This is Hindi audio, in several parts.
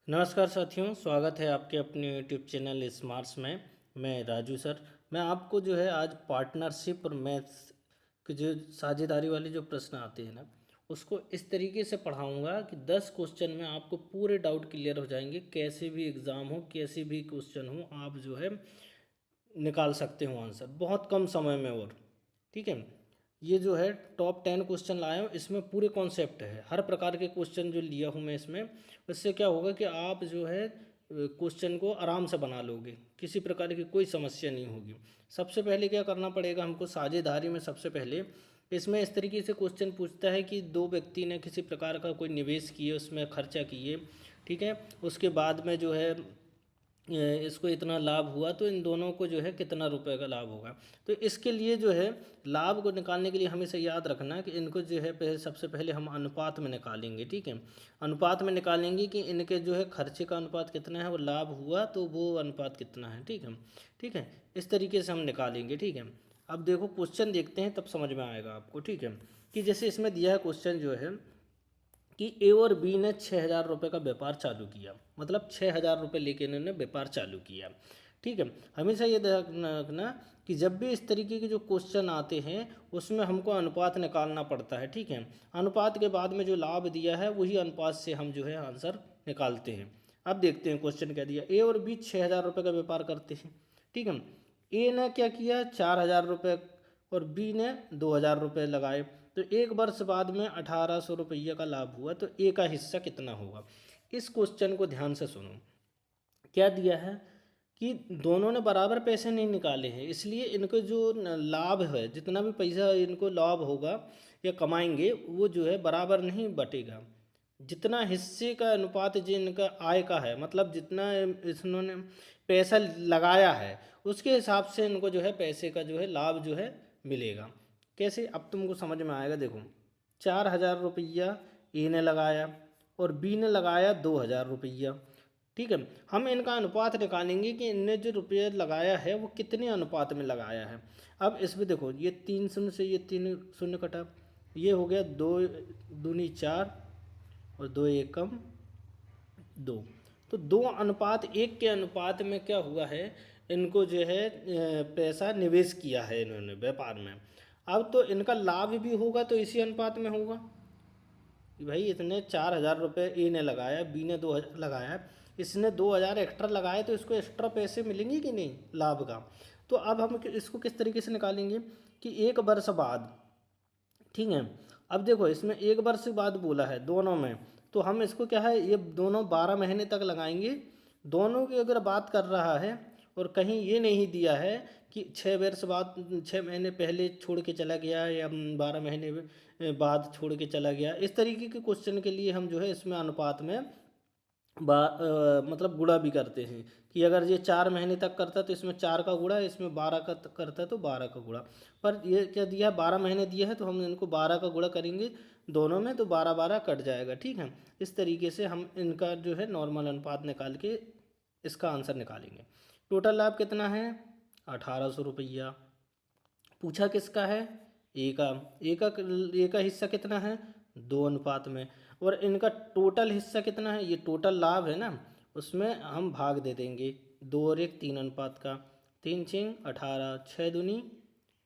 नमस्कार साथियों, स्वागत है आपके अपने यूट्यूब चैनल स्मार्ट्स में। मैं राजू सर। मैं आपको जो है आज पार्टनरशिप और मैथ्स के जो साझेदारी वाले जो प्रश्न आते हैं ना, उसको इस तरीके से पढ़ाऊंगा कि 10 क्वेश्चन में आपको पूरे डाउट क्लियर हो जाएंगे। कैसे भी एग्ज़ाम हो, कैसे भी क्वेश्चन हो, आप जो है निकाल सकते हो आंसर बहुत कम समय में। और ठीक है, ये जो है टॉप 10 क्वेश्चन लाया हूँ, इसमें पूरे कॉन्सेप्ट है, हर प्रकार के क्वेश्चन जो लिया हूँ मैं इसमें। इससे क्या होगा कि आप जो है क्वेश्चन को आराम से बना लोगे, किसी प्रकार की कोई समस्या नहीं होगी। सबसे पहले क्या करना पड़ेगा हमको, साझेदारी में सबसे पहले इसमें इस तरीके से क्वेश्चन पूछता है कि दो व्यक्ति ने किसी प्रकार का कोई निवेश किए, उसमें खर्चा किए, ठीक है। उसके बाद में जो है इसको इतना लाभ हुआ, तो इन दोनों को जो है कितना रुपए का लाभ होगा। तो इसके लिए जो है लाभ को निकालने के लिए हमेशा याद रखना कि इनको जो है सबसे पहले हम अनुपात में निकालेंगे, ठीक है। अनुपात में निकालेंगे कि इनके जो है खर्चे का अनुपात कितना है और लाभ हुआ तो वो अनुपात कितना है, ठीक है। ठीक है, इस तरीके से हम निकालेंगे, ठीक है। अब देखो क्वेश्चन देखते हैं, तब समझ में आएगा आपको, ठीक है। कि जैसे इसमें दिया है क्वेश्चन जो है कि ए और बी ने 6,000 रुपये का व्यापार चालू किया, मतलब 6,000 रुपये लेके इन्होंने व्यापार चालू किया, ठीक है। हमेशा ये ध्यान रखना कि जब भी इस तरीके के जो क्वेश्चन आते हैं उसमें हमको अनुपात निकालना पड़ता है, ठीक है। अनुपात के बाद में जो लाभ दिया है वही अनुपात से हम जो है आंसर निकालते हैं। अब देखते हैं क्वेश्चन क्या दिया। ए और बी 6,000 रुपये का व्यापार करते हैं, ठीक है। ए ने क्या किया, 4,000 रुपये, और बी ने 2,000 रुपये लगाए। तो एक वर्ष बाद में 1,800 रुपये का लाभ हुआ, तो ए का हिस्सा कितना होगा। इस क्वेश्चन को ध्यान से सुनो। क्या दिया है कि दोनों ने बराबर पैसे नहीं निकाले हैं, इसलिए इनको जो लाभ है, जितना भी पैसा इनको लाभ होगा या कमाएंगे, वो जो है बराबर नहीं बटेगा। जितना हिस्से का अनुपात जो इनका आय का है, मतलब जितना इन्होंने पैसा लगाया है उसके हिसाब से इनको जो है पैसे का जो है लाभ जो है मिलेगा। कैसे, अब तुमको समझ में आएगा। देखो, 4,000 रुपया ए ने लगाया और बी ने लगाया 2,000 रुपया, ठीक है। हम इनका अनुपात निकालेंगे कि इनने जो रुपये लगाया है वो कितने अनुपात में लगाया है। अब इसमें देखो, ये 3 शून्य से ये 3 शून्य कटा, ये हो गया 2 दूनी 4 और 2 एकम 2। तो 2:1 के अनुपात में क्या हुआ है, इनको जो है पैसा निवेश किया है इन्होंने व्यापार में। अब तो इनका लाभ भी होगा तो इसी अनुपात में होगा कि भाई इतने 4,000 रुपये ए ने लगाया, बी ने 2,000 लगाया, इसने 2,000 एक्स्ट्रा लगाए, तो इसको एक्स्ट्रा पैसे मिलेंगे कि नहीं लाभ का। तो अब हम इसको किस तरीके से निकालेंगे कि एक वर्ष बाद, ठीक है। अब देखो इसमें एक वर्ष बाद बोला है दोनों में, तो हम इसको क्या है, ये दोनों 12 महीने तक लगाएंगे। दोनों की अगर बात कर रहा है और कहीं ये नहीं दिया है कि 6 वर्ष बाद, 6 महीने पहले छोड़ के चला गया या 12 महीने बाद छोड़ के चला गया, इस तरीके के क्वेश्चन के लिए हम जो है इसमें अनुपात में मतलब गुणा भी करते हैं कि अगर ये 4 महीने तक करता है तो इसमें 4 का गुणा, इसमें 12 का करता है तो 12 का गुणा। पर ये क्या दिया है, 12 महीने दिया है, तो हम इनको 12 का गुणा करेंगे दोनों में, तो 12 12 कट जाएगा, ठीक है। इस तरीके से हम इनका जो है नॉर्मल अनुपात निकाल के इसका आंसर निकालेंगे। टोटल लाभ कितना है, 1,800 रुपया। पूछा किसका है, ए का। ए का हिस्सा कितना है, 2 अनुपात में। और इनका टोटल हिस्सा कितना है, ये टोटल लाभ है ना, उसमें हम भाग दे देंगे 2 और 1 3 अनुपात का। 3 6 18, 6 दूनी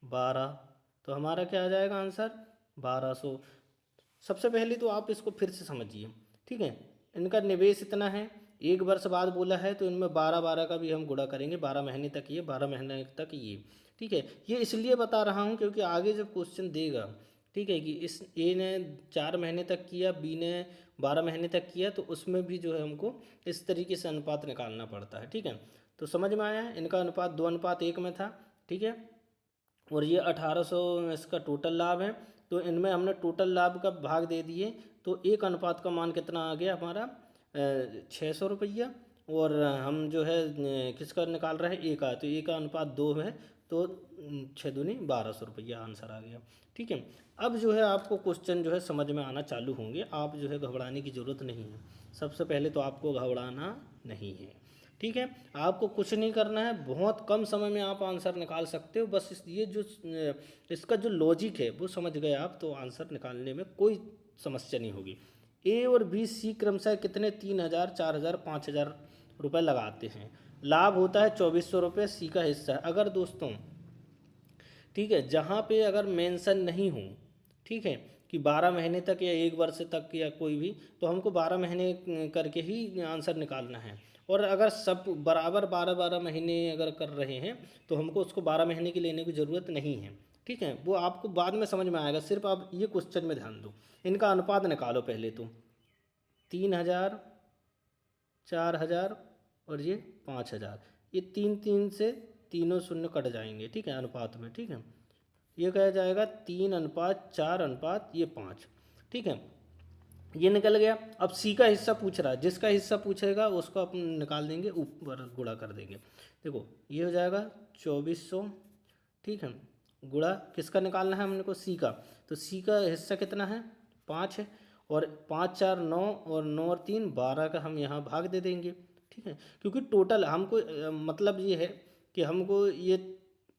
12, तो हमारा क्या आ जाएगा आंसर, 1,200। सबसे पहले तो आप इसको फिर से समझिए, ठीक है। इनका निवेश इतना है, एक वर्ष बाद बोला है, तो इनमें 12 12 का भी हम गुणा करेंगे, 12 महीने तक ये, 12 महीने तक ये, ठीक है। ये इसलिए बता रहा हूँ क्योंकि आगे जब क्वेश्चन देगा, ठीक है, कि इस ए ने 4 महीने तक किया, बी ने 12 महीने तक किया, तो उसमें भी जो है हमको इस तरीके से अनुपात निकालना पड़ता है, ठीक है। तो समझ में आया, इनका अनुपात 2:1 में था, ठीक है। और ये 1,800 इसका टोटल लाभ है, तो इनमें हमने टोटल लाभ का भाग दे दिए, तो एक अनुपात का मान कितना आ गया हमारा, 600 रुपया। और हम जो है किसका निकाल रहे हैं, ए का, तो ए का अनुपात 2 है, तो 6 दूनी 1,200 रुपया आंसर आ गया, ठीक है। अब जो है आपको क्वेश्चन जो है समझ में आना चालू होंगे, आप जो है घबराने की ज़रूरत नहीं है। सबसे पहले तो आपको घबराना नहीं है, ठीक है। आपको कुछ नहीं करना है, बहुत कम समय में आप आंसर निकाल सकते हो। बस ये जो इसका जो लॉजिक है वो समझ गए आप, तो आंसर निकालने में कोई समस्या नहीं होगी। ए और बी सी क्रमशः कितने 3,000, 4,000, 5,000 रुपये लगाते हैं। लाभ होता है 2,400 रुपये, सी का हिस्सा है। अगर दोस्तों ठीक है, जहाँ पे अगर मेंशन नहीं हो, ठीक है, कि 12 महीने तक या 1 वर्ष तक या कोई भी, तो हमको 12 महीने करके ही आंसर निकालना है। और अगर सब बराबर 12-12 महीने अगर कर रहे हैं तो हमको उसको 12 महीने की लेने की ज़रूरत नहीं है। ठीक है, वो आपको बाद में समझ में आएगा, सिर्फ आप ये क्वेश्चन में ध्यान दो। इनका अनुपात निकालो पहले तो, 3,000, 4,000 और ये 5,000, ये 3 से तीनों शून्य कट जाएंगे। ठीक है, अनुपात में। ठीक है, ये कहा जाएगा 3:4:5। ठीक है, ये निकल गया। अब सी का हिस्सा पूछ रहा है, जिसका हिस्सा पूछेगा उसको अपन निकाल देंगे, ऊपर गुणा कर देंगे। देखो ये हो जाएगा 2,400। ठीक है, गुणा किसका निकालना है हमने को, सी का। तो सी का हिस्सा कितना है, 5 है, और 5 4 9 और 9 और 3 12 का हम यहाँ भाग दे देंगे। ठीक है, क्योंकि टोटल हमको मतलब ये है कि हमको ये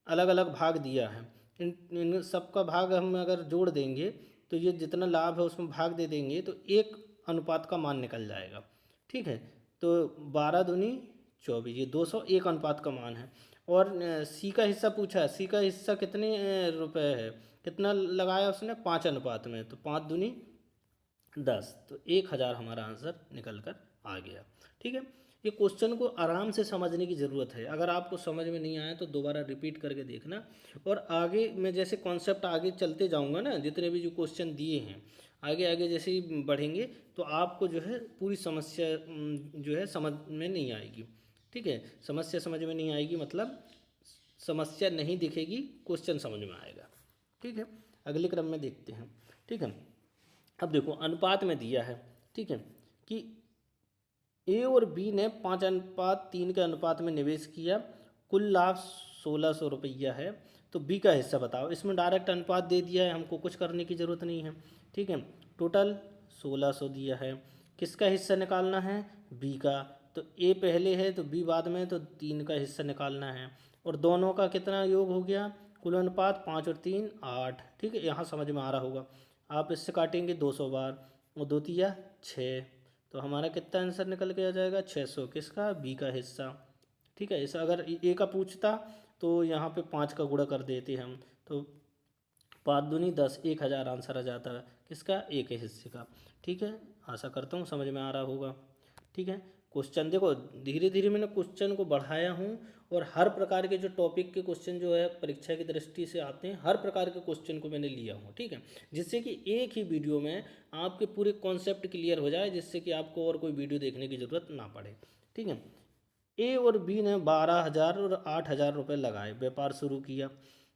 अलग अलग भाग दिया है, इन सब का भाग हम अगर जोड़ देंगे तो ये जितना लाभ है उसमें भाग दे देंगे तो एक अनुपात का मान निकल जाएगा। ठीक है, तो 12 दूनी 24, ये 201 अनुपात का मान है। और सी का हिस्सा पूछा है, सी का हिस्सा कितने रुपए है, कितना लगाया उसने, 5 अनुपात में, तो 5 दूनी 10, तो 1,000 हमारा आंसर निकल कर आ गया। ठीक है, ये क्वेश्चन को आराम से समझने की ज़रूरत है। अगर आपको समझ में नहीं आया तो दोबारा रिपीट करके देखना, और आगे मैं जैसे कॉन्सेप्ट आगे चलते जाऊंगा ना, जितने भी जो क्वेश्चन दिए हैं आगे आगे जैसे ही बढ़ेंगे तो आपको जो है पूरी समस्या जो है समझ में नहीं आएगी। ठीक है, समस्या समझ में नहीं आएगी मतलब समस्या नहीं दिखेगी, क्वेश्चन समझ में आएगा। ठीक है, अगले क्रम में देखते हैं। ठीक है, अब देखो अनुपात में दिया है, ठीक है, कि ए और बी ने 5:3 के अनुपात में निवेश किया, कुल लाभ 1,600 रुपया है, तो बी का हिस्सा बताओ। इसमें डायरेक्ट अनुपात दे दिया है, हमको कुछ करने की ज़रूरत नहीं है। ठीक है, टोटल 1,600 दिया है, किसका हिस्सा निकालना है, बी का। तो ए पहले है तो बी बाद में, तो 3 का हिस्सा निकालना है, और दोनों का कितना योग हो गया, कुल अनुपात 5 और 3 8। ठीक है, यहाँ समझ में आ रहा होगा। आप इससे काटेंगे 200 बार, और 2 तिया 6, तो हमारा कितना आंसर निकल के आ जाएगा, 600, किसका, बी का हिस्सा। ठीक है, ऐसा अगर ए का पूछता तो यहाँ पे 5 का गुणा कर देते हम, तो 5 दूनी 10, 1,000 आंसर आ जाता है, किसका, ए के हिस्से का। ठीक है, आशा करता हूँ समझ में आ रहा होगा। ठीक है, क्वेश्चन देखो धीरे धीरे मैंने क्वेश्चन को बढ़ाया हूँ, और हर प्रकार के जो टॉपिक के क्वेश्चन जो है परीक्षा की दृष्टि से आते हैं, हर प्रकार के क्वेश्चन को मैंने लिया हूँ। ठीक है, जिससे कि एक ही वीडियो में आपके पूरे कॉन्सेप्ट क्लियर हो जाए, जिससे कि आपको और कोई वीडियो देखने की ज़रूरत ना पड़े। ठीक है, ए और बी ने 12,000 और 8,000 रुपये लगाए, व्यापार शुरू किया।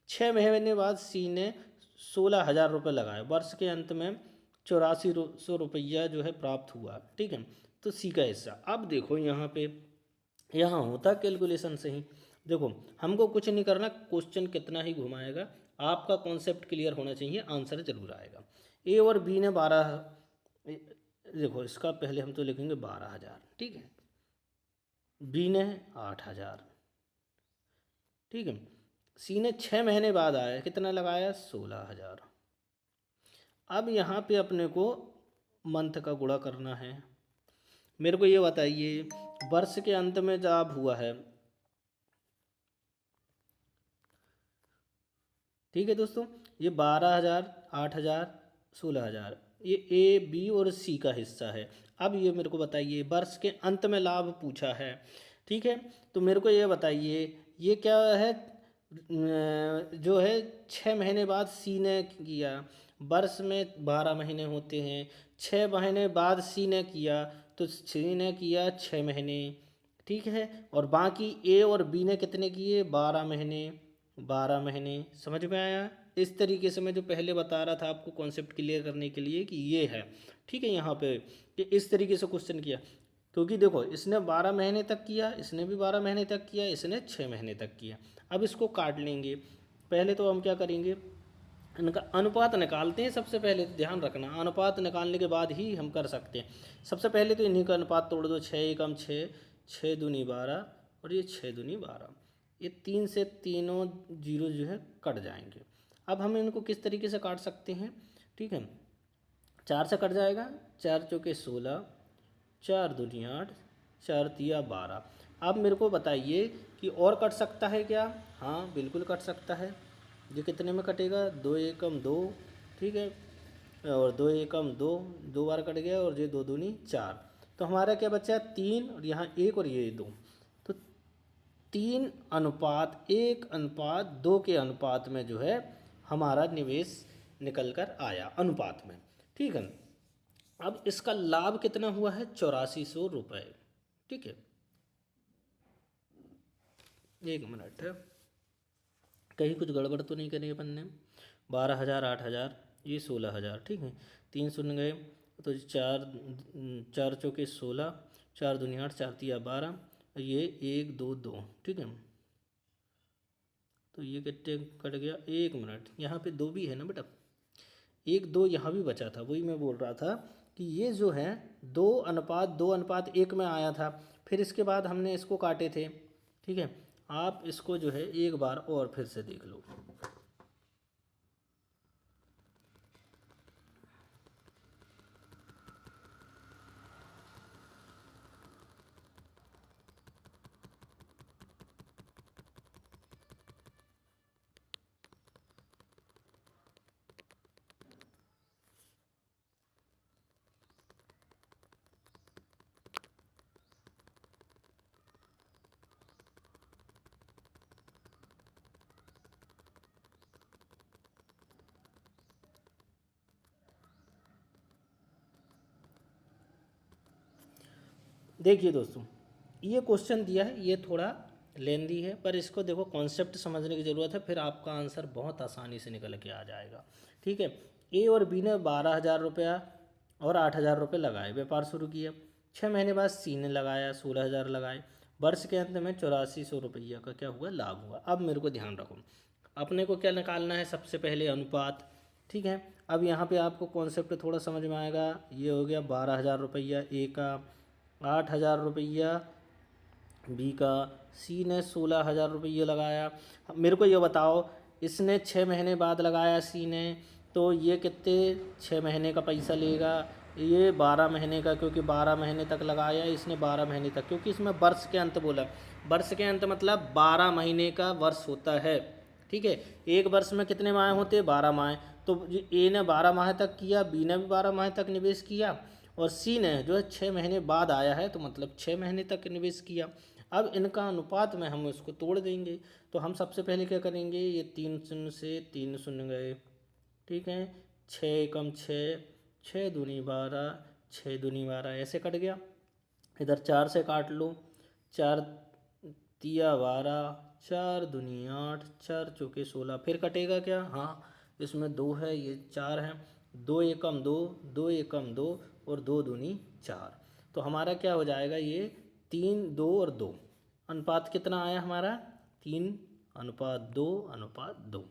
6 महीने बाद सी ने 16,000 रुपये लगाए, वर्ष के अंत में 8,400 रुपया जो है प्राप्त हुआ। ठीक है, तो सी का हिस्सा। अब देखो यहाँ पे, यहाँ होता कैलकुलेशन से ही, देखो हमको कुछ नहीं करना, क्वेश्चन कितना ही घुमाएगा, आपका कॉन्सेप्ट क्लियर होना चाहिए, आंसर जरूर आएगा। ए और बी ने 12, देखो इसका पहले हम तो लिखेंगे 12,000। ठीक है, बी ने 8,000। ठीक है, सी ने 6 महीने बाद आया, कितना लगाया, 16,000। अब यहाँ पे अपने को मंथ का गुणा करना है। मेरे को ये बताइए, वर्ष के अंत में जब हुआ है, ठीक है दोस्तों, ये 12,000, 8,000, 16,000, ये ए बी और सी का हिस्सा है। अब ये मेरे को बताइए, वर्ष के अंत में लाभ पूछा है। ठीक है, तो मेरे को ये बताइए, ये क्या है, जो है 6 महीने बाद सी ने किया, वर्ष में 12 महीने होते हैं, 6 महीने बाद सी ने किया, तो सी ने किया 6 महीने। ठीक है, और बाकी ए और बी ने कितने किए, 12 महीने। 12 महीने समझ में आया। इस तरीके से मैं जो पहले बता रहा था आपको कॉन्सेप्ट क्लियर करने के लिए कि ये है। ठीक है, यहाँ पे कि इस तरीके से क्वेश्चन किया, क्योंकि देखो इसने 12 महीने तक किया, इसने भी 12 महीने तक किया, इसने 6 महीने तक किया। अब इसको काट लेंगे। पहले तो हम क्या करेंगे, इनका अनुपात निकालते हैं। सबसे पहले तो ध्यान रखना, अनुपात निकालने के बाद ही हम कर सकते हैं। सबसे पहले तो इन्हीं का अनुपात तोड़ दो, 6 एकम 6, 6 दूनी 12, और ये 6 दूनी 12, ये 3 से तीनों जीरो जो है कट जाएंगे। अब हम इनको किस तरीके से काट सकते हैं, ठीक है, 4 से कट जाएगा, 4 चौके 16, 4 दूनी 8, 4 तिया 12। आप मेरे को बताइए कि और कट सकता है क्या? हाँ बिल्कुल कट सकता है। ये कितने में कटेगा? 2 एकम 2, ठीक है, और 2 एकम 2, 2 बार कट गया, और ये 2 दूनी 4। तो हमारा क्या बचा? 3, और यहाँ 1 और ये 2। तो 3:1:2 के अनुपात में जो है हमारा निवेश निकल कर आया अनुपात में, ठीक है। अब इसका लाभ कितना हुआ है? 8400 रुपये, ठीक है। एक मिनट है, कहीं कुछ गड़बड़ तो नहीं करी अपन ने? 12,000, 8,000, ये 16,000, ठीक है। 3 शून्य गए तो 4, 4 चौके 16, 4 दूनी 8, 4 तिया 12, ये 1 2 2, ठीक है। तो ये कितने कट गया? एक मिनट, यहाँ पे 2 भी है ना बेटा, 1 2 यहाँ भी बचा था, वही मैं बोल रहा था कि ये जो है 2:1 में आया था, फिर इसके बाद हमने इसको काटे थे, ठीक है। आप इसको जो है एक बार और फिर से देख लो। देखिए दोस्तों, ये क्वेश्चन दिया है, ये थोड़ा लेंदी है, पर इसको देखो कॉन्सेप्ट समझने की ज़रूरत है, फिर आपका आंसर बहुत आसानी से निकल के आ जाएगा, ठीक है। ए और बी ने 12,000 रुपया और 8,000 रुपये लगाए, व्यापार शुरू किया। 6 महीने बाद सी ने लगाया, 16,000 लगाए। वर्ष के अंत में 8400 रुपया का क्या हुआ? लाभ हुआ। अब मेरे को ध्यान रखो, अपने को क्या निकालना है? सबसे पहले अनुपात, ठीक है। अब यहाँ पे आपको कॉन्सेप्ट थोड़ा समझ में आएगा। ये हो गया 12,000 रुपया ए का, 8,000 रुपया बी का, सी ने 16,000 रुपये लगाया। मेरे को ये बताओ, इसने 6 महीने बाद लगाया सी ने, तो ये कितने 6 महीने का पैसा लेगा? ये 12 महीने का, क्योंकि 12 महीने तक लगाया इसने, 12 महीने तक, क्योंकि इसमें वर्ष के अंत बोला। वर्ष के अंत मतलब 12 महीने का वर्ष होता है, ठीक है। एक वर्ष में कितने माह होते हैं? 12 माह। तो ए ने 12 माह तक किया, बी ने भी 12 माह तक निवेश किया, और सी ने जो है 6 महीने बाद आया है, तो मतलब 6 महीने तक निवेश किया। अब इनका अनुपात में हम इसको तोड़ देंगे। तो हम सबसे पहले क्या करेंगे? ये 3 शून्य से 3 शून्य गए, ठीक है। 6 एकम 6, 6 दूनी 12, 6 दूनी 12, ऐसे कट गया। इधर 4 से काट लो, 4 तिया 12, 4 दूनी 8, 4 चौके 16, फिर कटेगा क्या? हाँ, इसमें 2 है, ये 4 है। 2 एकम 2, 2 एकम 2, और 2 दूनी 4। तो हमारा क्या हो जाएगा? ये 3 2 और 2, अनुपात कितना आया हमारा? 3:2:2।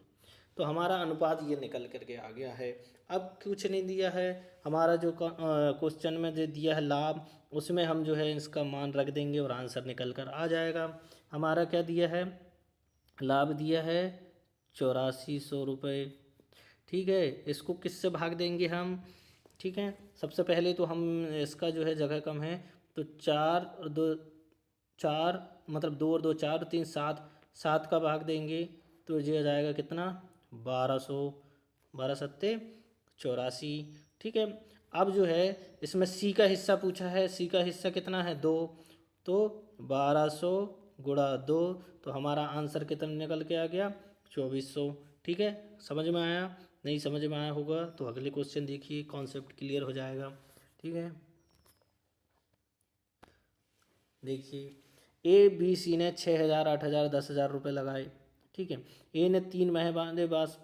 तो हमारा अनुपात ये निकल करके आ गया है। अब कुछ नहीं दिया है, हमारा जो क्वेश्चन में जो दिया है लाभ, उसमें हम जो है इसका मान रख देंगे और आंसर निकल कर आ जाएगा। हमारा क्या दिया है? लाभ दिया है 8400 रुपये, ठीक है। इसको किससे भाग देंगे हम? ठीक है, सबसे पहले तो हम इसका जो है जगह कम है, तो 4 और 2 4, मतलब 2 और 2 4 और 3 7, 7 का भाग देंगे तो ये आ जाएगा कितना? 1200, 12 सत्ते 84, ठीक है। अब जो है इसमें सी का हिस्सा पूछा है, सी का हिस्सा कितना है? 2, तो 1200 गुणा 2, तो हमारा आंसर कितना निकल के आ गया? 2400, ठीक है। समझ में आया? नहीं समझ में आया होगा तो अगले क्वेश्चन देखिए, कॉन्सेप्ट क्लियर हो जाएगा, ठीक है। देखिए, ए बी सी ने 6,000, 8,000, 10,000 रुपये लगाए, ठीक है। ए ने 3 महीने बाद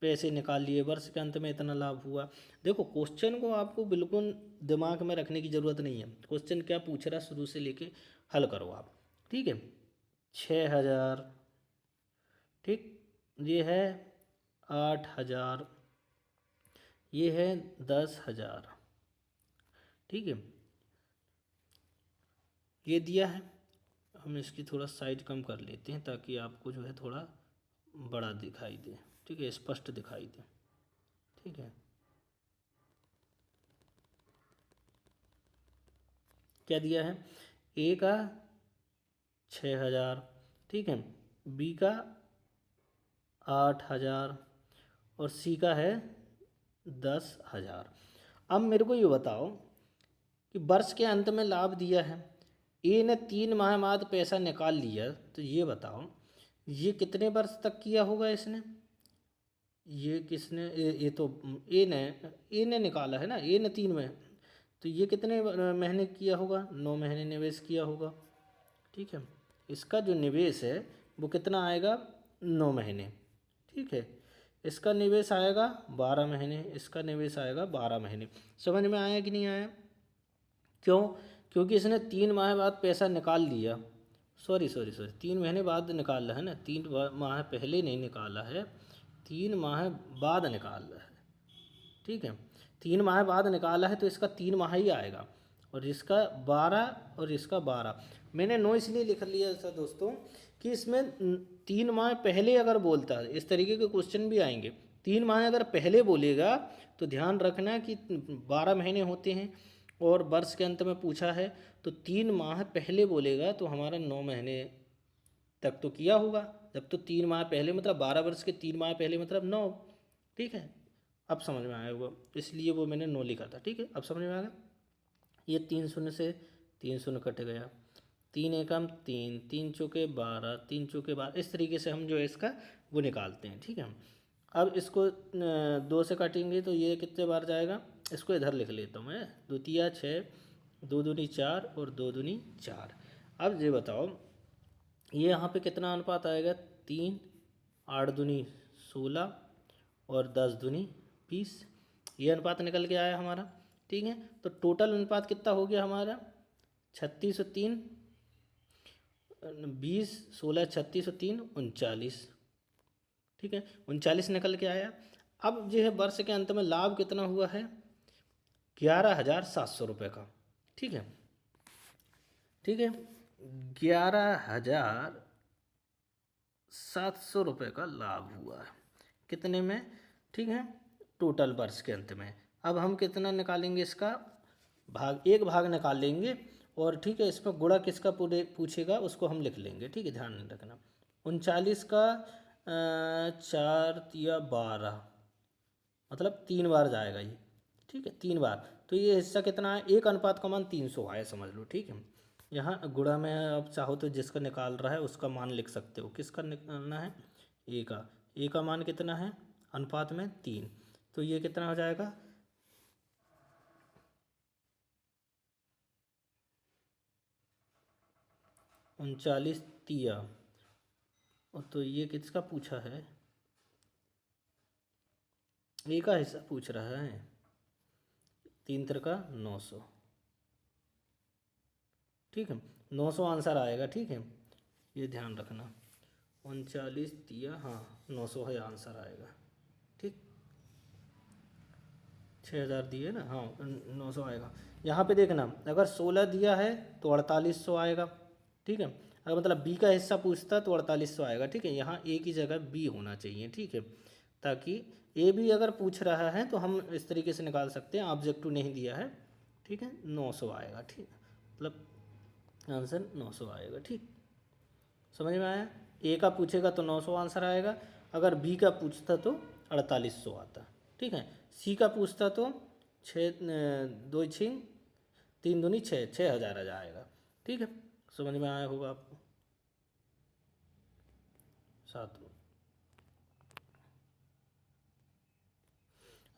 पैसे निकाल लिए, वर्ष के अंत में इतना लाभ हुआ। देखो क्वेश्चन को आपको बिल्कुल दिमाग में रखने की ज़रूरत नहीं है, क्वेश्चन क्या पूछ रहा है शुरू से लेके हल करो आप, ठीक है। 6,000, ठीक, ये है 8,000, ये है 10,000, ठीक है, ये दिया है। हम इसकी थोड़ा साइज कम कर लेते हैं ताकि आपको जो है थोड़ा बड़ा दिखाई दे, ठीक है, स्पष्ट दिखाई दे, ठीक है। क्या दिया है, ए का 6,000, ठीक है, बी का 8,000 और सी का है 10,000। अब मेरे को ये बताओ कि वर्ष के अंत में लाभ दिया है, ए ने 3 माह बाद पैसा निकाल लिया, तो ये बताओ ये कितने वर्ष तक किया होगा इसने, ये किसने, ये तो ए ने निकाला है ना, ए ने 3 महीने, तो ये कितने महीने किया होगा, 9 महीने निवेश किया होगा, ठीक है। इसका जो निवेश है वो कितना आएगा, 9 महीने, ठीक है। इसका निवेश आएगा 12 महीने, इसका निवेश आएगा 12 महीने। समझ में आया कि नहीं आया? क्यों? क्योंकि इसने 3 माह बाद पैसा निकाल लिया, सॉरी 3 महीने बाद निकाला है ना, 3 माह पहले नहीं निकाला है, 3 माह बाद निकाला है, ठीक है। 3 माह बाद निकाला है तो इसका 3 माह ही आएगा, और इसका 12 और इसका 12। मैंने 9 इसलिए लिख लिया था दोस्तों कि इसमें 3 माह पहले अगर बोलता है, इस तरीके के क्वेश्चन भी आएंगे, 3 माह अगर पहले बोलेगा तो ध्यान रखना कि 12 महीने होते हैं, और वर्ष के अंत में पूछा है तो 3 माह पहले बोलेगा तो हमारा 9 महीने तक तो किया होगा। जब तो 3 माह पहले मतलब 12 वर्ष के 3 माह पहले मतलब 9, ठीक है। अब समझ में आया होगा, इसलिए वो मैंने 9 लिखा था, ठीक है। अब समझ में आ गया। ये 3 शून्य से 3 शून्य कट गया, 3 एकम 3, 3 चौके 12, 3 चौके 12, इस तरीके से हम जो है इसका वो निकालते हैं, ठीक है। अब इसको 2 से काटेंगे तो ये कितने बार जाएगा, इसको इधर लिख लेता हूँ मैं, 2 तिया 6, 2 दूनी 4 और 2 दूनी 4। अब ये बताओ ये यहाँ पे कितना अनुपात आएगा, 3, 8 दूनी 16 और 10 दूनी 20, ये अनुपात निकल के आया हमारा, ठीक है। तो टोटल अनुपात कितना हो गया हमारा, 36 और 3 20, 16 36 और 3 39, ठीक है, 39 निकल के आया। अब जो है वर्ष के अंत में लाभ कितना हुआ है, 11,700 रुपये का, ठीक है, ठीक है, 11,700 रुपये का लाभ हुआ है, कितने में, ठीक है, टोटल वर्ष के अंत में। अब हम कितना निकालेंगे, इसका भाग, एक भाग निकाल लेंगे, और ठीक है इसमें गुणा किसका पूरे पूछेगा उसको हम लिख लेंगे, ठीक है, ध्यान रखना। 39 का 4 तिया 12 मतलब 3 बार जाएगा ये, ठीक है, 3 बार, तो ये हिस्सा कितना है, 1 अनुपात का मान 300 आया, समझ लो, ठीक है। यहाँ गुणा में अब चाहो तो जिसका निकाल रहा है उसका मान लिख सकते हो, किसका निकालना है, ए का मान कितना है अनुपात में 3, तो ये कितना हो जाएगा, 39 तिया, और तो ये किसका पूछा है, ए का हिस्सा पूछ रहा है, 3 तिरका 900, ठीक है, 900 आंसर आएगा, ठीक है, ये ध्यान रखना, 39 तिया, हाँ 900 है आंसर आएगा, ठीक, 6,000 दिए ना, हाँ 900 आएगा। यहाँ पे देखना अगर 16 दिया है तो 4800 आएगा, ठीक है, अगर मतलब बी का हिस्सा पूछता तो 4800 आएगा, ठीक है, यहाँ ए की जगह बी होना चाहिए, ठीक है, ताकि ए भी अगर पूछ रहा है तो हम इस तरीके से निकाल सकते हैं, ऑब्जेक्टिव नहीं दिया है, ठीक है, 900 आएगा, ठीक, मतलब आंसर 900 आएगा, ठीक, समझ में आया। ए का पूछेगा तो 900 आंसर आएगा, अगर बी का पूछता तो 4800 आता, ठीक है। सी का पूछता तो 2 6 3 दूनी 6, 6,000 आ जाएगा, ठीक है, समझ में आया होगा आपको। 7,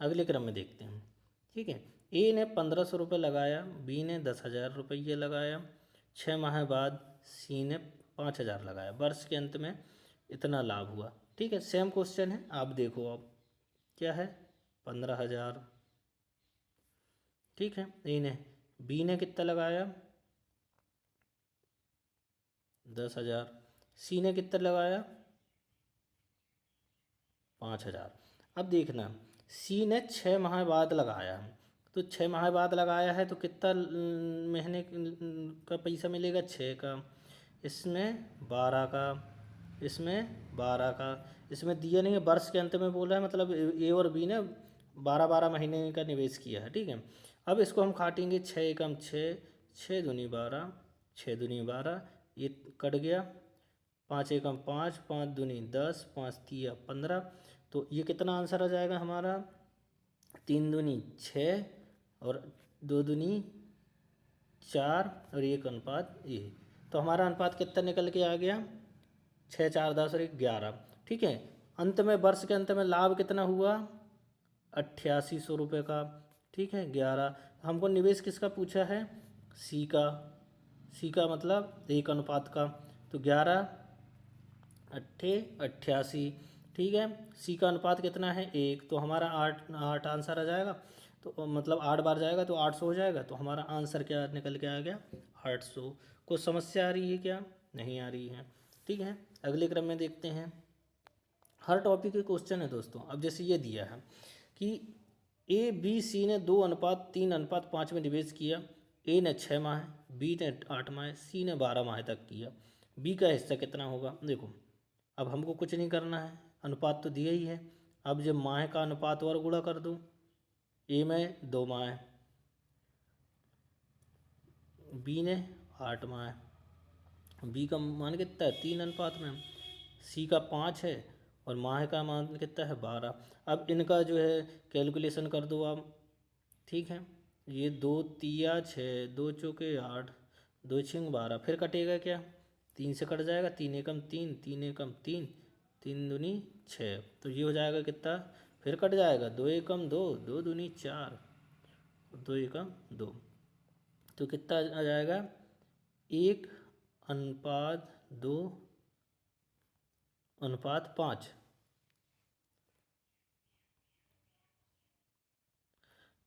अगले क्रम में देखते हैं, ठीक है। ए ने 1500 रुपये लगाया, बी ने 10,000 रुपये लगाया, 6 माह बाद सी ने 5,000 लगाया, वर्ष के अंत में इतना लाभ हुआ, ठीक है। सेम क्वेश्चन है, आप देखो अब क्या है, 15,000, ठीक है, ए ने, बी ने कितना लगाया 10,000, सी ने कितना लगाया 5,000। अब देखना सी ने 6 माह बाद लगाया, तो 6 माह बाद लगाया है तो कितना महीने का पैसा मिलेगा, 6 का, इसमें 12 का, इसमें 12 का, इसमें दिया नहीं है, वर्ष के अंत में बोला है, मतलब ए और बी ने 12 12 महीने का निवेश किया है, ठीक है। अब इसको हम काटेंगे, 6 एकम 6, छः दूनी 12, 6 दूनी 12, ये कट गया, 5 एकम 5, 5 दूनी 10, 5 तिया 15। तो ये कितना आंसर आ जाएगा हमारा, 3 दूनी 6 और 2 दूनी 4 और 1 अनुपात ये। तो हमारा अनुपात कितना निकल के आ गया, 6, 4, 10 और 1, 11। ठीक है, अंत में वर्ष के अंत में लाभ कितना हुआ, 8800 रुपये का। ठीक है, 11। हमको निवेश किसका पूछा है, सी का। सी का मतलब 1 अनुपात का। तो 11 अट्ठे 88। ठीक है, सी का अनुपात कितना है, 1। तो हमारा 8 आंसर आ जाएगा। तो मतलब 8 बार जाएगा तो 800 हो जाएगा। तो हमारा आंसर क्या निकल के आ गया, 800। कोई समस्या आ रही है क्या, नहीं आ रही है। ठीक है, अगले क्रम में देखते हैं। हर टॉपिक के क्वेश्चन है दोस्तों। अब जैसे ये दिया है कि ए बी सी ने 2:3:5 में निवेश किया। ए ने 6 माह, बी ने 8 माह, सी ने 12 माह तक किया। बी का हिस्सा कितना होगा। देखो अब हमको कुछ नहीं करना है, अनुपात तो दिया ही है। अब जब माह का अनुपात और गुणा कर दो, ए में 2 माह, बी ने 8 माह, बी का मान कितना है, 3 अनुपात में। सी का 5 है और माह का मान कितना है, 12। अब इनका जो है कैलकुलेशन कर दो आप। ठीक है, ये 2 तिया 6, 2 चौके 8, 2 छिंग 12। फिर कटेगा क्या, 3 से कट जाएगा, 3 एकम 3, 3 एकम 3, 3 दूनी 6। तो ये हो जाएगा कितना, फिर कट जाएगा, 2 एकम 2, 2 दूनी 4, 2 एकम 2। तो कितना आ जाएगा, 1:2:5।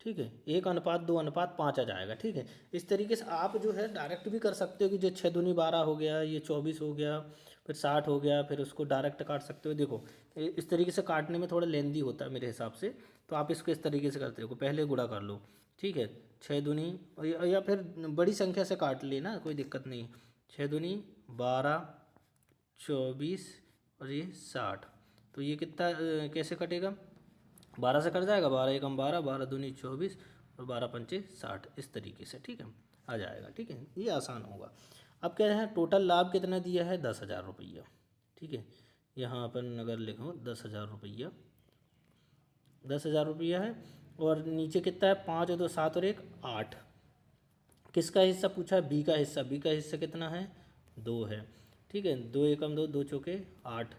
ठीक है, 1:2:5 आ जाएगा। ठीक है, इस तरीके से आप जो है डायरेक्ट भी कर सकते हो कि जो 6 दूनी 12 हो गया, ये 24 हो गया, फिर 60 हो गया, फिर उसको डायरेक्ट काट सकते हो। देखो इस तरीके से काटने में थोड़ा लेंदी होता है मेरे हिसाब से। तो आप इसको इस तरीके से करते हो, पहले गुणा कर लो। ठीक है, 6 दूनी या फिर बड़ी संख्या से काट लेना, कोई दिक्कत नहीं। 6 दूनी 12, 24 और ये 60। तो ये कितना कैसे कटेगा, 12 से कट जाएगा, 12 एकम 12, 12 दूनी 24 और 12 पंचे 60, इस तरीके से। ठीक है, आ जाएगा। ठीक है, ये आसान होगा। अब क्या है, टोटल लाभ कितना दिया है, 10,000 रुपया। ठीक है, यहाँ अपन अगर लिखो 10,000 रुपया, 10,000 रुपया है। और नीचे कितना है, 5 और 2 7 और 1 8। किसका हिस्सा पूछा है, बी का हिस्सा। बी का हिस्सा कितना है, 2 है। ठीक है, 2 एकम 2, 2 चौके 8,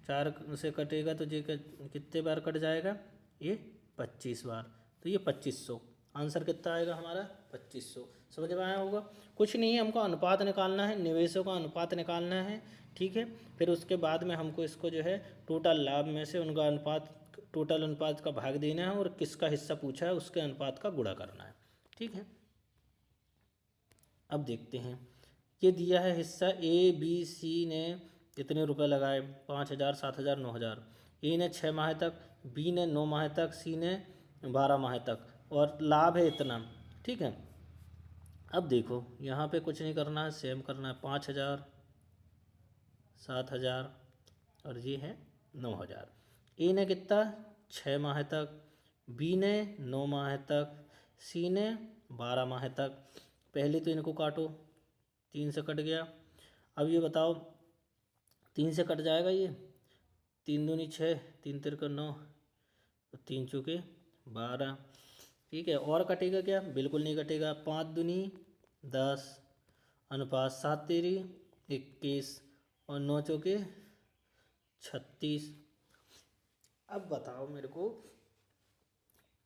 4 से कटेगा तो ये कितने बार कट जाएगा, ये 25 बार। तो ये 2500 आंसर कितना आएगा हमारा, 2500। समझ में आया होगा। कुछ नहीं है, हमको अनुपात निकालना है, निवेशों का अनुपात निकालना है। ठीक है, फिर उसके बाद में हमको इसको जो है टोटल लाभ में से उनका अनुपात, टोटल अनुपात का भाग देना है और किसका हिस्सा पूछा है उसके अनुपात का गुणा करना है। ठीक है, अब देखते हैं। ये दिया है हिस्सा, ए बी सी ने कितने रुपए लगाए, 5,000, 7,000, 9,000। ए ने 6 माह तक, बी ने 9 माह तक, सी ने 12 माह तक, और लाभ है इतना। ठीक है, अब देखो यहाँ पे कुछ नहीं करना है, सेम करना है। 5,000, 7,000 और ये है 9,000। ए ने कितना, 6 माह तक, बी ने 9 माह तक, सी ने 12 माह तक। पहले तो इनको काटो, 3 से कट गया। अब ये बताओ, 3 से कट जाएगा ये, 3 दूनी 6, 3 तिरका 9, 3 चौके 12। ठीक है, और कटेगा क्या, बिल्कुल नहीं कटेगा। 5 दूनी 10, अनुपात 7 तेरी 21 और 9 चौके 36। अब बताओ मेरे को,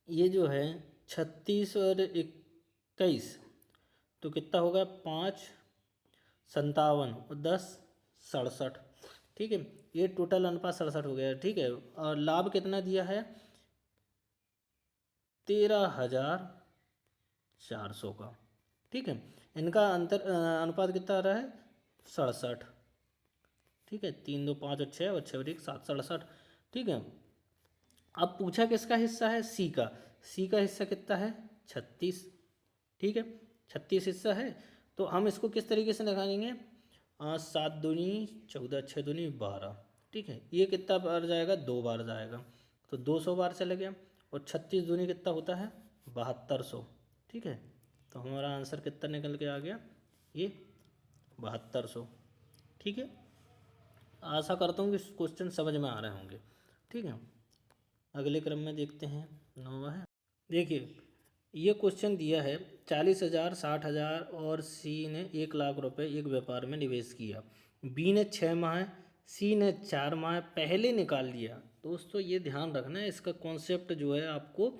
ये जो है 36 और 21 तो कितना होगा, 5 57 और 10 67। ठीक है, ये टोटल अनुपात 67 हो गया। ठीक है, और लाभ कितना दिया है, 13,400 का। ठीक है, इनका अनुपात कितना आ रहा है, 67। ठीक है, 3 2 5 और 6 और 6 और 1 7, 67। ठीक है, अब पूछा किसका हिस्सा है, सी का। सी का हिस्सा कितना है, 36। ठीक है, 36 हिस्सा है। तो हम इसको किस तरीके से निकालेंगे, 7 दूनी 14, 6 दूनी 12। ठीक है, ये कितना बार जाएगा, 2 बार जाएगा, तो 200 बार चले गया। और 36 दूनी कितना होता है, 7200। ठीक है, तो हमारा आंसर कितना निकल के आ गया, ये 7200। ठीक है, आशा करता हूँ कि क्वेश्चन समझ में आ रहे होंगे। ठीक है, अगले क्रम में देखते हैं, 9वां है। देखिए ये क्वेश्चन दिया है 40,000, 60,000 और सी ने 1,00,000 रुपये एक व्यापार में निवेश किया। बी ने 6 माह, सी ने 4 माह पहले निकाल लिया। दोस्तों ये ध्यान रखना है, इसका कॉन्सेप्ट जो है आपको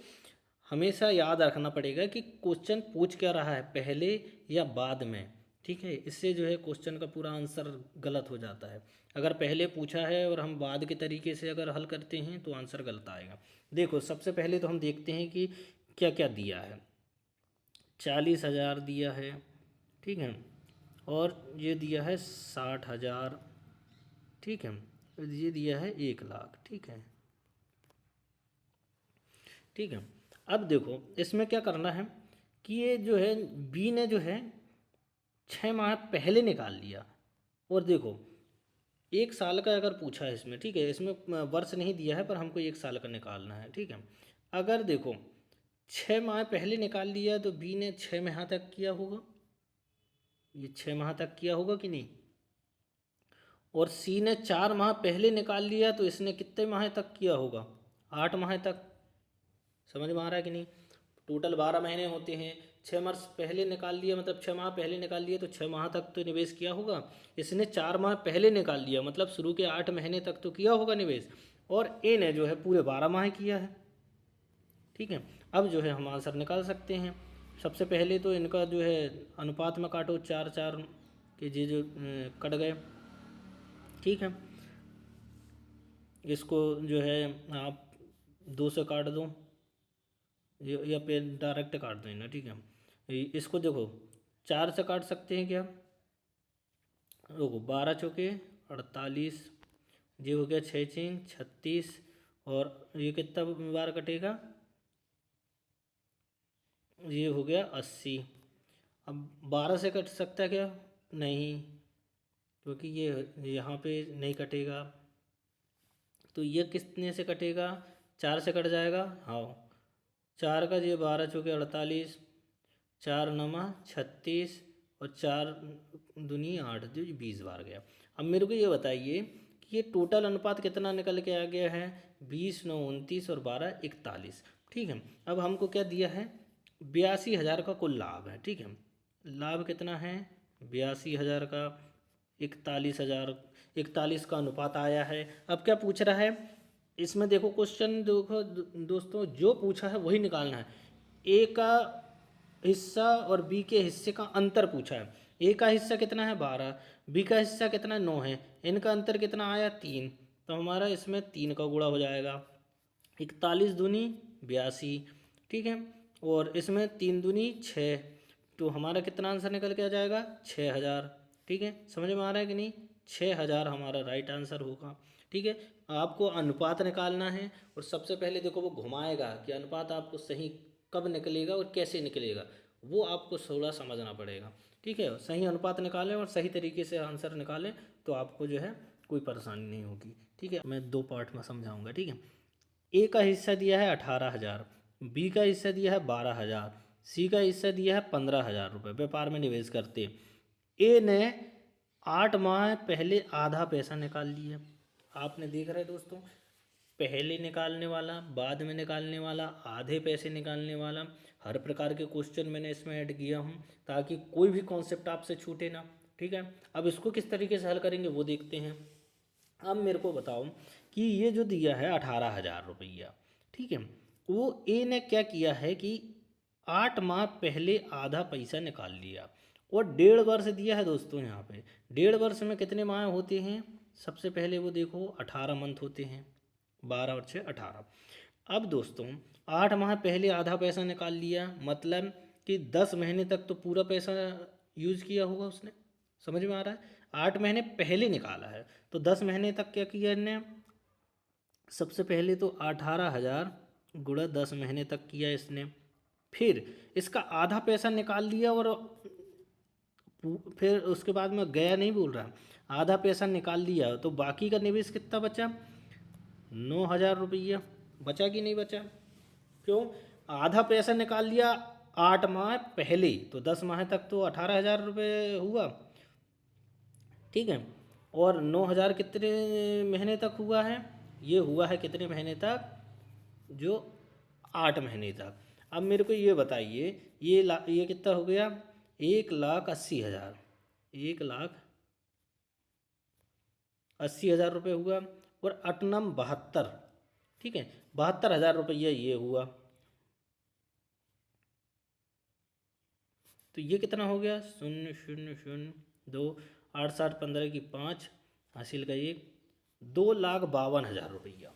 हमेशा याद रखना पड़ेगा कि क्वेश्चन पूछ क्या रहा है, पहले या बाद में। ठीक है, इससे जो है क्वेश्चन का पूरा आंसर गलत हो जाता है। अगर पहले पूछा है और हम बाद के तरीके से अगर हल करते हैं तो आंसर गलत आएगा। देखो सबसे पहले तो हम देखते हैं कि क्या क्या दिया है। 40,000 दिया है, ठीक है, और ये दिया है 60,000, ठीक है, ये दिया है 1,00,000। ठीक है, ठीक है। अब देखो इसमें क्या करना है कि ये जो है बी ने जो है 6 माह पहले निकाल लिया। और देखो 1 साल का अगर पूछा है इसमें, ठीक है, इसमें वर्ष नहीं दिया है पर हमको 1 साल का निकालना है। ठीक है, अगर देखो 6 माह पहले निकाल लिया तो बी ने 6 माह तक किया होगा, ये 6 माह तक किया होगा कि नहीं। और सी ने 4 माह पहले निकाल लिया तो इसने कितने माह तक किया होगा, 8 माह तक। समझ में आ रहा है कि नहीं। टोटल 12 महीने होते हैं, 6 माह पहले निकाल लिया मतलब 6 माह पहले निकाल लिया तो 6 माह तक तो निवेश किया होगा। इसने 4 माह पहले निकाल लिया मतलब शुरू के 8 महीने तक तो किया होगा निवेश। और ए ने जो है पूरे 12 माह किया है। ठीक है, अब जो है हम आंसर निकाल सकते हैं। सबसे पहले तो इनका जो है अनुपात में काटो, 4 के जे जो कट गए। ठीक है, इसको जो है आप 2 से काट दो या फिर डायरेक्ट काट दो ना। ठीक है, इसको देखो 4 से काट सकते हैं क्या, देखो 12 चौके 48, ये हो गया 6 6 36, और ये कितना बार कटेगा, ये हो गया 80। अब 12 से कट सकता है क्या, नहीं, क्योंकि ये यहाँ पे नहीं कटेगा। तो ये कितने से कटेगा, 4 से कट जाएगा। हाँ, 4 का ये 12 चौके 48, 4 नमा 36, और 4 दूनी 8, जो 20 बार गया। अब मेरे को ये बताइए कि ये टोटल अनुपात कितना निकल के आ गया है, 20 9 29 और 12 41। ठीक है, अब हमको क्या दिया है, 82,000 का कुल लाभ है। ठीक है, लाभ कितना है 82,000 का, 41 का अनुपात आया है। अब क्या पूछ रहा है इसमें, देखो क्वेश्चन देखो दोस्तों, जो पूछा है वही निकालना है। ए का हिस्सा और बी के हिस्से का अंतर पूछा है। ए का हिस्सा कितना है 12, बी का हिस्सा कितना है 9 है, इनका अंतर कितना आया 3। तो हमारा इसमें 3 का गुणा हो जाएगा, 41 दूनी 82। ठीक है, और इसमें 3 दूनी 6, तो हमारा कितना आंसर निकल के आ जाएगा 6,000। ठीक है, समझ में आ रहा है कि नहीं, 6,000 हमारा राइट आंसर होगा। ठीक है, आपको अनुपात निकालना है और सबसे पहले देखो वो घुमाएगा कि अनुपात आपको सही कब निकलेगा और कैसे निकलेगा, वो आपको थोड़ा समझना पड़ेगा। ठीक है, सही अनुपात निकालें और सही तरीके से आंसर निकालें तो आपको जो है कोई परेशानी नहीं होगी। ठीक है, मैं 2 पार्ट में समझाऊंगा। ठीक है, ए का हिस्सा दिया है 18,000, बी का हिस्सा दिया है 12,000, सी का हिस्सा दिया है 15,000 रुपये व्यापार में निवेश करते। ए ने 8 माह पहले आधा पैसा निकाल लिया। आपने देख रहे दोस्तों, पहले निकालने वाला, बाद में निकालने वाला, आधे पैसे निकालने वाला, हर प्रकार के क्वेश्चन मैंने इसमें ऐड किया हूँ ताकि कोई भी कॉन्सेप्ट आपसे छूटे ना। ठीक है, अब इसको किस तरीके से हल करेंगे वो देखते हैं। अब मेरे को बताओ कि ये जो दिया है 18,000 रुपया, ठीक है, वो ए ने क्या किया है कि 8 माह पहले आधा पैसा निकाल लिया और 1.5 वर्ष दिया है दोस्तों। यहाँ पे 1.5 वर्ष में कितने माह होते हैं, सबसे पहले वो देखो 18 मंथ होते हैं, 12 और 6 18। अब दोस्तों 8 माह पहले आधा पैसा निकाल लिया मतलब कि 10 महीने तक तो पूरा पैसा यूज किया होगा उसने। समझ में आ रहा है, 8 महीने पहले निकाला है तो 10 महीने तक क्या किया इनने, सबसे पहले तो 18,000 गुणा 10 महीने तक किया इसने, फिर इसका आधा पैसा निकाल लिया और फिर उसके बाद में गया नहीं बोल रहा, आधा पैसा निकाल लिया तो बाकी का निवेश कितना बचा, 9,000 रुपया बचा कि नहीं बचा। क्यों, आधा पैसा निकाल लिया 8 माह पहले, तो 10 माह तक तो 18,000 रुपये हुआ, ठीक है। और 9,000 कितने महीने तक हुआ है, ये हुआ है कितने महीने तक, जो 8 महीने तक। अब मेरे को ये बताइए, ये कितना हो गया, 1,80,000, 1,80,000 रुपये हुआ। और अटनम 72, ठीक है, 72,000 रुपये ये हुआ। तो ये कितना हो गया, 0,0,0,0,2, 8 7 15 की 5 हासिल का 1, 2,52,000 रुपया,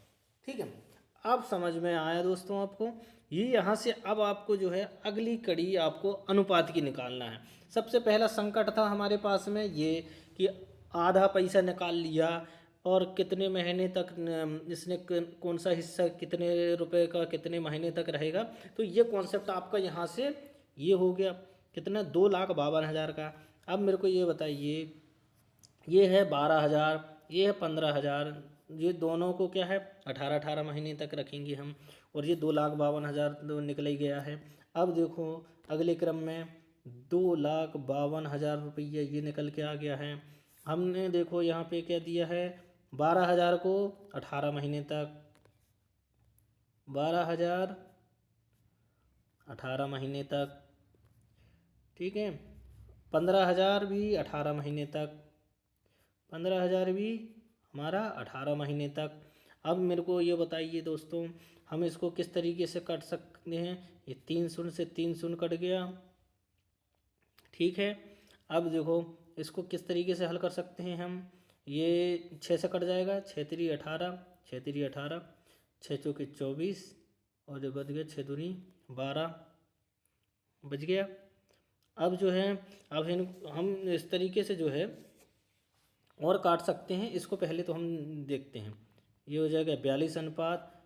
ठीक है। अब समझ में आया दोस्तों आपको। ये यहाँ से अब आपको जो है अगली कड़ी आपको अनुपात की निकालना है। सबसे पहला संकट था हमारे पास में ये कि आधा पैसा निकाल लिया और कितने महीने तक इसने कौन सा हिस्सा कितने रुपए का कितने महीने तक रहेगा। तो ये कॉन्सेप्ट आपका यहाँ से ये हो गया कितना, 2,52,000 का। अब मेरे को ये बताइए, ये है 12,000, ये है 15,000, ये दोनों को क्या है 18 महीने तक रखेंगे हम, और ये 2,52,000 तो निकल ही गया है। अब देखो अगले क्रम में 2,52,000 रुपये ये निकल के आ गया है। हमने देखो यहाँ पे क्या दिया है, 12,000 को 18 महीने तक, 12,000 18 महीने तक, ठीक है। 15,000 भी 18 महीने तक, 15,000 भी हमारा 18 महीने तक। अब मेरे को ये बताइए दोस्तों, हम इसको किस तरीके से काट सकते हैं। ये 3 शून्य से 3 शून्य कट गया, ठीक है। अब देखो इसको किस तरीके से हल कर सकते हैं हम, ये 6 से कट जाएगा, 6 3 18, 6 3 18, 6 चौके 24, और जो बच गया 6 दूनी 12 बच गया। अब जो है अब हम इस तरीके से जो है और काट सकते हैं। इसको पहले तो हम देखते हैं, ये हो जाएगा 42 अनुपात,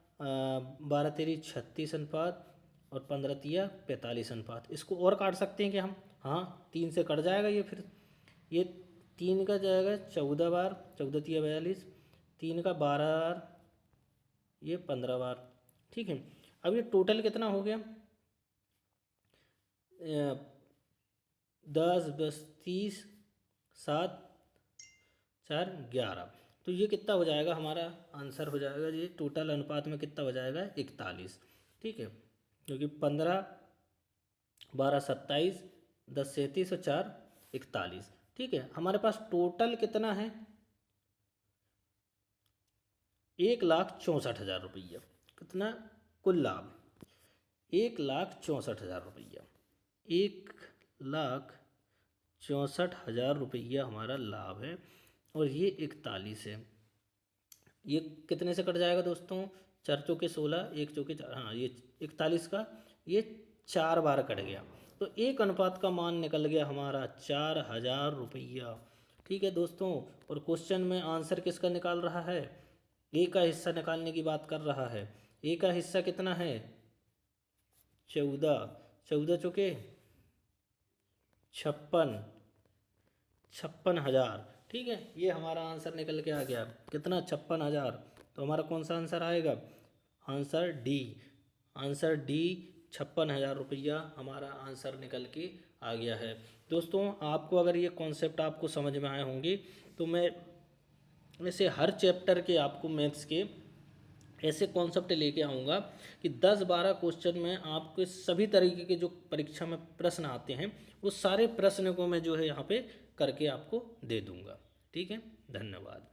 12 तेरी 36 अनुपात, और 15 तिया 45 अनुपात। इसको और काट सकते हैं कि हम, हाँ 3 से कट जाएगा ये, फिर ये 3 का जाएगा 14 बार, 14 तिया 42, 3 का 12 बार, ये 15 बार, ठीक है। अब ये टोटल कितना हो गया, 10 10 30 7 4 11। तो ये कितना हो जाएगा, हमारा आंसर हो जाएगा ये टोटल अनुपात में कितना हो जाएगा, 41, ठीक है। क्योंकि 15 12 27, 10 37 और 4 41, ठीक है। हमारे पास टोटल कितना है, 1,64,000 रुपया। कितना कुल लाभ, 1,64,000 रुपया, 1,64,000 रुपया हमारा लाभ है। और ये 41 है, ये कितने से कट जाएगा दोस्तों, 4 चौके 16, 1 चौके 4, हाँ ये 41 का ये 4 बार कट गया। तो एक अनुपात का मान निकल गया हमारा 4,000 रुपया, ठीक है दोस्तों। और क्वेश्चन में आंसर किसका निकाल रहा है, ए का हिस्सा निकालने की बात कर रहा है। ए का हिस्सा कितना है, 14, 14 चौके 56, 56,000, ठीक है। ये हमारा आंसर निकल के आ गया कितना, 56,000। तो हमारा कौन सा आंसर आएगा, आंसर डी, आंसर डी 56,000 रुपया हमारा आंसर निकल के आ गया है। दोस्तों आपको अगर ये कॉन्सेप्ट आपको समझ में आए होंगे तो मैं ऐसे हर चैप्टर के आपको मैथ्स के ऐसे कॉन्सेप्ट लेके आऊँगा कि 10-12 क्वेश्चन में आपके सभी तरीके के जो परीक्षा में प्रश्न आते हैं वो सारे प्रश्न को मैं जो है यहाँ पे करके आपको दे दूँगा, ठीक है। धन्यवाद।